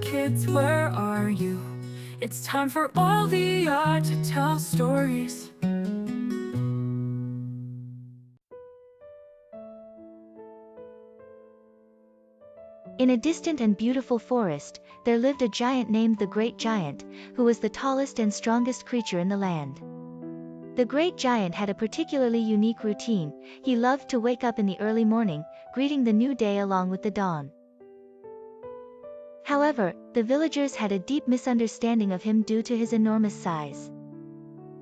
Kids, where are you? It's time for all the art to tell stories. In a distant and beautiful forest, there lived a giant named the Great Giant, who was the tallest and strongest creature in the land. The Great Giant had a particularly unique routine. He loved to wake up in the early morning, greeting the new day along with the dawn. However, the villagers had a deep misunderstanding of him due to his enormous size.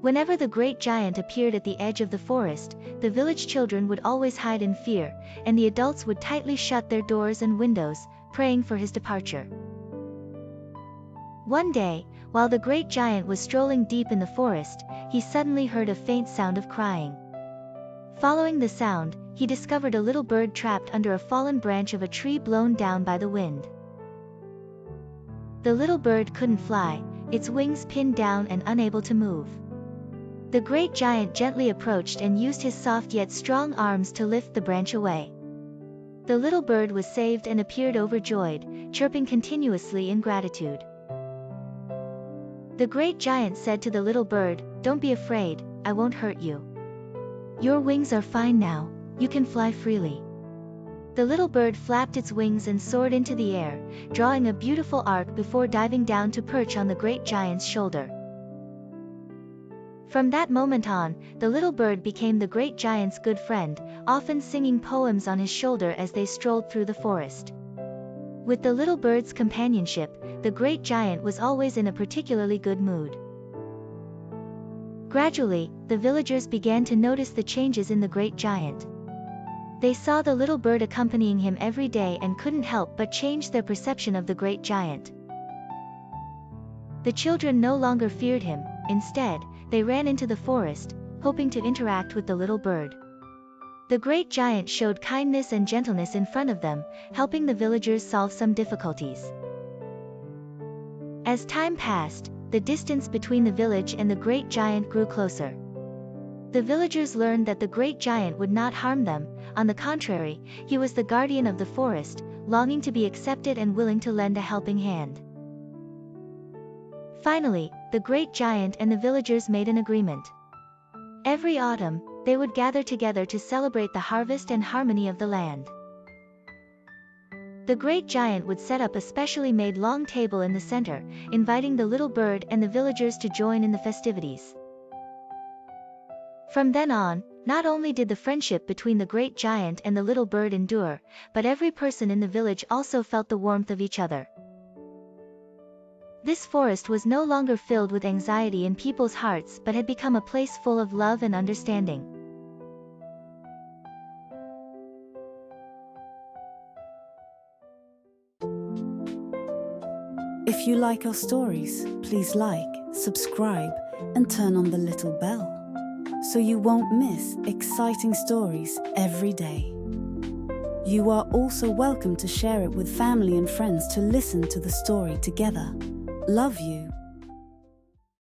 Whenever the Great Giant appeared at the edge of the forest, the village children would always hide in fear, and the adults would tightly shut their doors and windows, praying for his departure. One day, while the Great Giant was strolling deep in the forest, he suddenly heard a faint sound of crying. Following the sound, he discovered a little bird trapped under a fallen branch of a tree blown down by the wind. The little bird couldn't fly, its wings pinned down and unable to move. The Great Giant gently approached and used his soft yet strong arms to lift the branch away. The little bird was saved and appeared overjoyed, chirping continuously in gratitude. The Great Giant said to the little bird, "Don't be afraid, I won't hurt you. Your wings are fine now, you can fly freely." The little bird flapped its wings and soared into the air, drawing a beautiful arc before diving down to perch on the Great Giant's shoulder. From that moment on, the little bird became the Great Giant's good friend, often singing poems on his shoulder as they strolled through the forest. With the little bird's companionship, the Great Giant was always in a particularly good mood. Gradually, the villagers began to notice the changes in the Great Giant. They saw the little bird accompanying him every day and couldn't help but change their perception of the Great Giant. The children no longer feared him. Instead, they ran into the forest, hoping to interact with the little bird. The Great Giant showed kindness and gentleness in front of them, helping the villagers solve some difficulties. As time passed, the distance between the village and the Great Giant grew closer. The villagers learned that the Great Giant would not harm them. On the contrary, he was the guardian of the forest, longing to be accepted and willing to lend a helping hand. Finally, the Great Giant and the villagers made an agreement. Every autumn, they would gather together to celebrate the harvest and harmony of the land. The Great Giant would set up a specially made long table in the center, inviting the little bird and the villagers to join in the festivities. From then on, not only did the friendship between the Great Giant and the little bird endure, but every person in the village also felt the warmth of each other. This forest was no longer filled with anxiety in people's hearts but had become a place full of love and understanding. If you like our stories, please like, subscribe, and turn on the little bell, so you won't miss exciting stories every day. You are also welcome to share it with family and friends to listen to the story together. Love you.